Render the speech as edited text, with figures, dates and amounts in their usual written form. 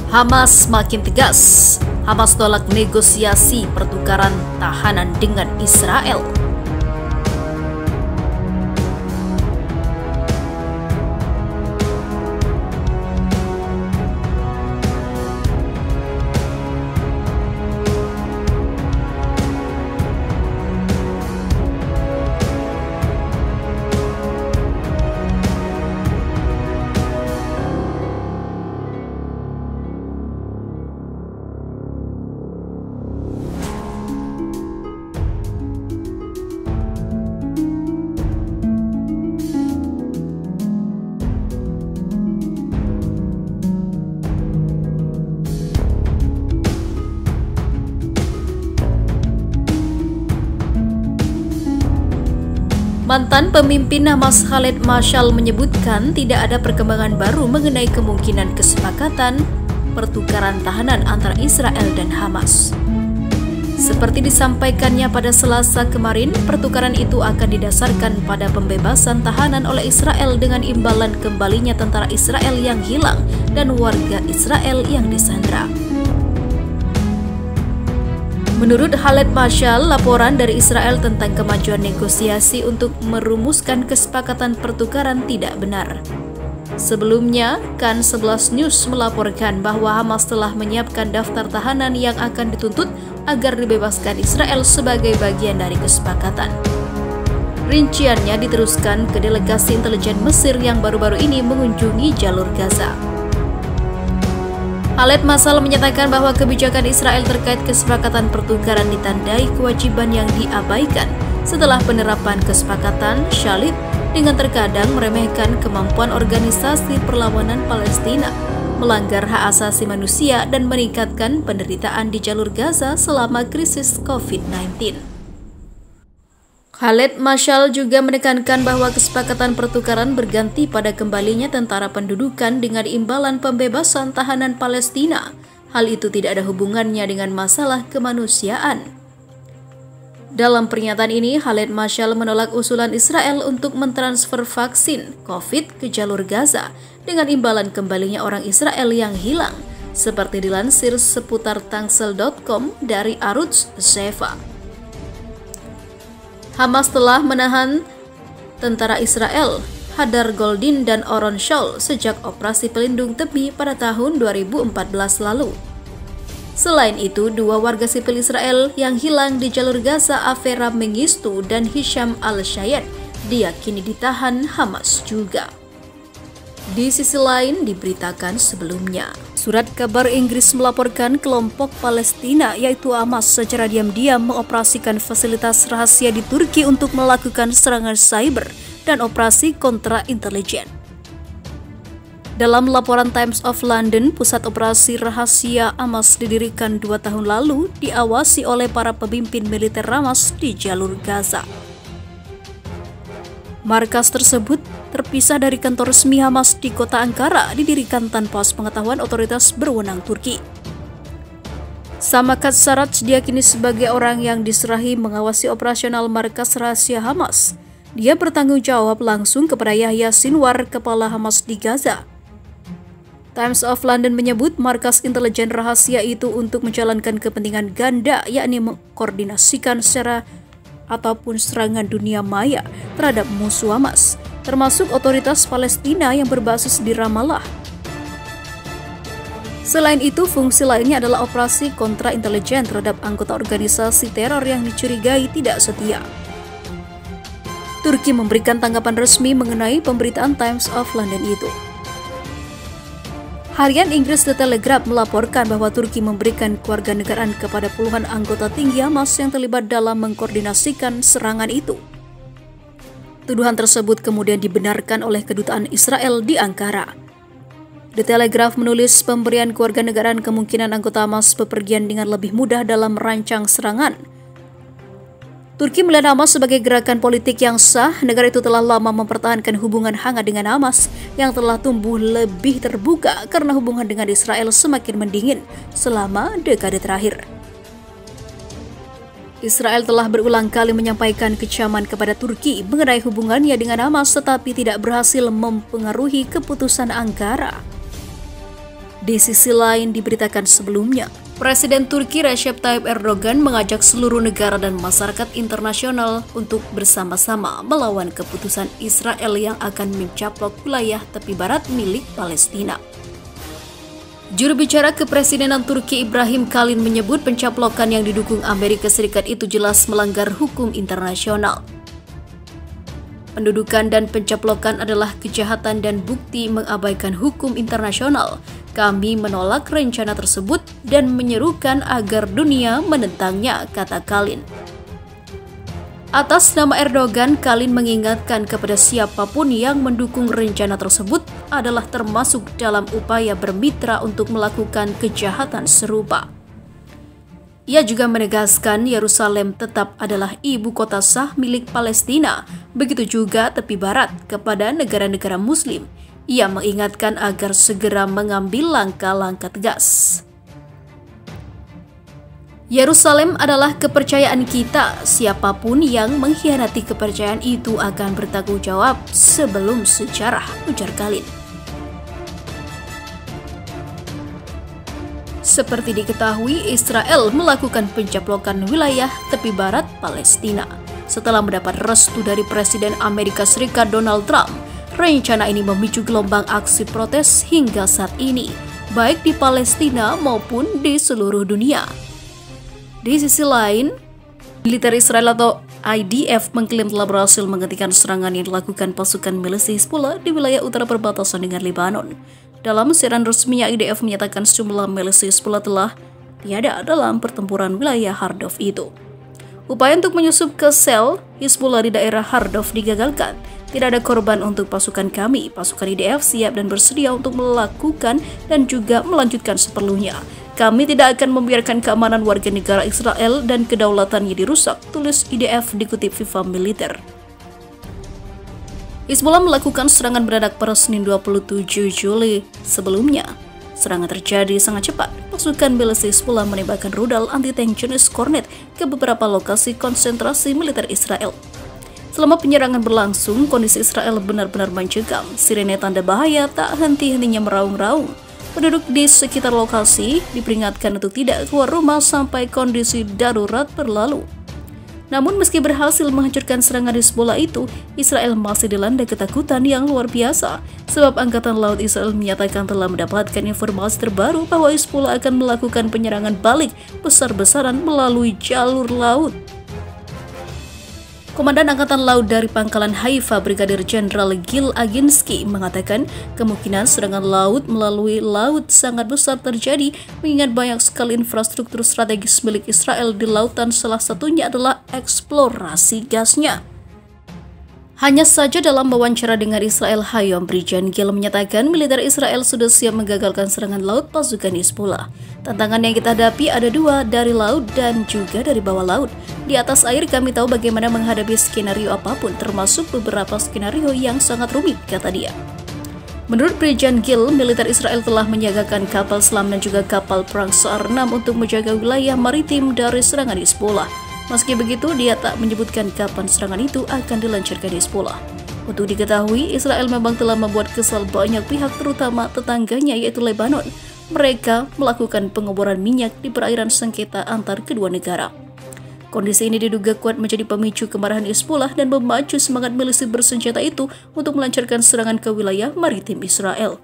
Hamas makin tegas. Hamas tolak negosiasi pertukaran tahanan dengan Israel. Mantan pemimpin Hamas Khaled Mashal menyebutkan tidak ada perkembangan baru mengenai kemungkinan kesepakatan pertukaran tahanan antara Israel dan Hamas. Seperti disampaikannya pada Selasa kemarin, pertukaran itu akan didasarkan pada pembebasan tahanan oleh Israel dengan imbalan kembalinya tentara Israel yang hilang dan warga Israel yang disandra. Menurut Khaled Mashal, laporan dari Israel tentang kemajuan negosiasi untuk merumuskan kesepakatan pertukaran tidak benar. Sebelumnya, Kan 11 News melaporkan bahwa Hamas telah menyiapkan daftar tahanan yang akan dituntut agar dibebaskan Israel sebagai bagian dari kesepakatan. Rinciannya diteruskan ke delegasi intelijen Mesir yang baru-baru ini mengunjungi jalur Gaza. Khaled Mashal menyatakan bahwa kebijakan Israel terkait kesepakatan pertukaran ditandai kewajiban yang diabaikan setelah penerapan kesepakatan Shalib dengan terkadang meremehkan kemampuan organisasi perlawanan Palestina, melanggar hak asasi manusia dan meningkatkan penderitaan di jalur Gaza selama krisis COVID-19. Khaled Mashal juga menekankan bahwa kesepakatan pertukaran berganti pada kembalinya tentara pendudukan dengan imbalan pembebasan tahanan Palestina. Hal itu tidak ada hubungannya dengan masalah kemanusiaan. Dalam pernyataan ini, Khaled Mashal menolak usulan Israel untuk mentransfer vaksin COVID ke jalur Gaza dengan imbalan kembalinya orang Israel yang hilang, seperti dilansir seputar tangsel.com dari Arutz Sheva. Hamas telah menahan tentara Israel, Hadar Goldin dan Oron Shaul sejak operasi pelindung tepi pada tahun 2014 lalu. Selain itu, dua warga sipil Israel yang hilang di jalur Gaza, Avera Mengistu dan Hisham Al-Shayed, diyakini ditahan Hamas juga. Di sisi lain, diberitakan sebelumnya, surat kabar Inggris melaporkan kelompok Palestina yaitu Hamas secara diam-diam mengoperasikan fasilitas rahasia di Turki untuk melakukan serangan cyber dan operasi kontra intelijen. Dalam laporan Times of London, pusat operasi rahasia Hamas didirikan 2 tahun lalu, diawasi oleh para pemimpin militer Hamas di jalur Gaza. Markas tersebut terpisah dari kantor resmi Hamas di kota Ankara, didirikan tanpa sepengetahuan otoritas berwenang Turki. Samakat Sarraj diyakini sebagai orang yang diserahi mengawasi operasional markas rahasia Hamas. Dia bertanggung jawab langsung kepada Yahya Sinwar, kepala Hamas di Gaza. Times of London menyebut markas intelijen rahasia itu untuk menjalankan kepentingan ganda, yakni mengkoordinasikan secara ataupun serangan dunia maya terhadap musuh Hamas, termasuk otoritas Palestina yang berbasis di Ramallah. Selain itu, fungsi lainnya adalah operasi kontra intelijen terhadap anggota organisasi teror yang dicurigai tidak setia. Turki memberikan tanggapan resmi mengenai pemberitaan Times of London itu. Harian Inggris The Telegraph melaporkan bahwa Turki memberikan kewarganegaraan kepada puluhan anggota tinggi Hamas yang terlibat dalam mengkoordinasikan serangan itu. Tuduhan tersebut kemudian dibenarkan oleh kedutaan Israel di Ankara. The Telegraph menulis pemberian kewarganegaraan kemungkinan anggota Hamas bepergian dengan lebih mudah dalam merancang serangan. Turki melihat Hamas sebagai gerakan politik yang sah. Negara itu telah lama mempertahankan hubungan hangat dengan Hamas yang telah tumbuh lebih terbuka karena hubungan dengan Israel semakin mendingin selama dekade terakhir. Israel telah berulang kali menyampaikan kecaman kepada Turki mengenai hubungannya dengan Hamas, tetapi tidak berhasil mempengaruhi keputusan Ankara. Di sisi lain, diberitakan sebelumnya, Presiden Turki Recep Tayyip Erdogan mengajak seluruh negara dan masyarakat internasional untuk bersama-sama melawan keputusan Israel yang akan mencaplok wilayah tepi barat milik Palestina. Juru bicara Kepresidenan Turki Ibrahim Kalin menyebut pencaplokan yang didukung Amerika Serikat itu jelas melanggar hukum internasional. Pendudukan dan pencaplokan adalah kejahatan dan bukti mengabaikan hukum internasional. Kami menolak rencana tersebut dan menyerukan agar dunia menentangnya, kata Kalin. Atas nama Erdogan, Kalin mengingatkan kepada siapapun yang mendukung rencana tersebut adalah termasuk dalam upaya bermitra untuk melakukan kejahatan serupa. Ia juga menegaskan Yerusalem tetap adalah ibu kota sah milik Palestina, begitu juga tepi barat kepada negara-negara Muslim. Ia mengingatkan agar segera mengambil langkah-langkah tegas. Yerusalem adalah kepercayaan kita. Siapapun yang mengkhianati kepercayaan itu akan bertanggung jawab sebelum sejarah, ujar Kalin. Seperti diketahui, Israel melakukan pencaplokan wilayah tepi barat Palestina. Setelah mendapat restu dari Presiden Amerika Serikat Donald Trump, rencana ini memicu gelombang aksi protes hingga saat ini, baik di Palestina maupun di seluruh dunia. Di sisi lain, militer Israel atau IDF mengklaim telah berhasil menghentikan serangan yang dilakukan pasukan milisi Hizbullah di wilayah utara perbatasan dengan Lebanon. Dalam siaran resminya, IDF menyatakan sejumlah milisi Hizbullah telah tiada dalam pertempuran wilayah Hardov itu. Upaya untuk menyusup ke sel Hizbullah di daerah Hardov digagalkan. Tidak ada korban untuk pasukan kami. Pasukan IDF siap dan bersedia untuk melakukan dan juga melanjutkan seperlunya. Kami tidak akan membiarkan keamanan warga negara Israel dan kedaulatannya dirusak, tulis IDF dikutip FIFA Militer. Hizbullah melakukan serangan mendadak pada Senin 27 Juli. Sebelumnya, serangan terjadi sangat cepat. Pasukan milisi Hizbullah menembakkan rudal anti-tank jenis Kornet ke beberapa lokasi konsentrasi militer Israel. Selama penyerangan berlangsung, kondisi Israel benar-benar mencekam. Sirene tanda bahaya tak henti-hentinya meraung-raung. Penduduk di sekitar lokasi diperingatkan untuk tidak keluar rumah sampai kondisi darurat berlalu. Namun meski berhasil menghancurkan serangan Hizbullah itu, Israel masih dilanda ketakutan yang luar biasa. Sebab Angkatan Laut Israel menyatakan telah mendapatkan informasi terbaru bahwa Hizbullah akan melakukan penyerangan balik besar-besaran melalui jalur laut. Komandan Angkatan Laut dari Pangkalan Haifa, Brigadir Jenderal Gil Aginski, mengatakan kemungkinan serangan laut melalui laut sangat besar terjadi mengingat banyak sekali infrastruktur strategis milik Israel di lautan, salah satunya adalah eksplorasi gasnya. Hanya saja dalam wawancara dengan Israel Hayom, Brigjen Gil menyatakan militer Israel sudah siap menggagalkan serangan laut pasukan Hizbullah. Tantangan yang kita hadapi ada dua, dari laut dan juga dari bawah laut. Di atas air kami tahu bagaimana menghadapi skenario apapun, termasuk beberapa skenario yang sangat rumit, kata dia. Menurut Brigjen Gil, militer Israel telah menyiagakan kapal selam dan juga kapal perang SAR-6 untuk menjaga wilayah maritim dari serangan Hizbullah. Meski begitu, dia tak menyebutkan kapan serangan itu akan dilancarkan Hizbullah. Untuk diketahui, Israel memang telah membuat kesal banyak pihak, terutama tetangganya yaitu Lebanon. Mereka melakukan pengeboran minyak di perairan sengketa antar kedua negara. Kondisi ini diduga kuat menjadi pemicu kemarahan Hizbullah dan memacu semangat milisi bersenjata itu untuk melancarkan serangan ke wilayah maritim Israel.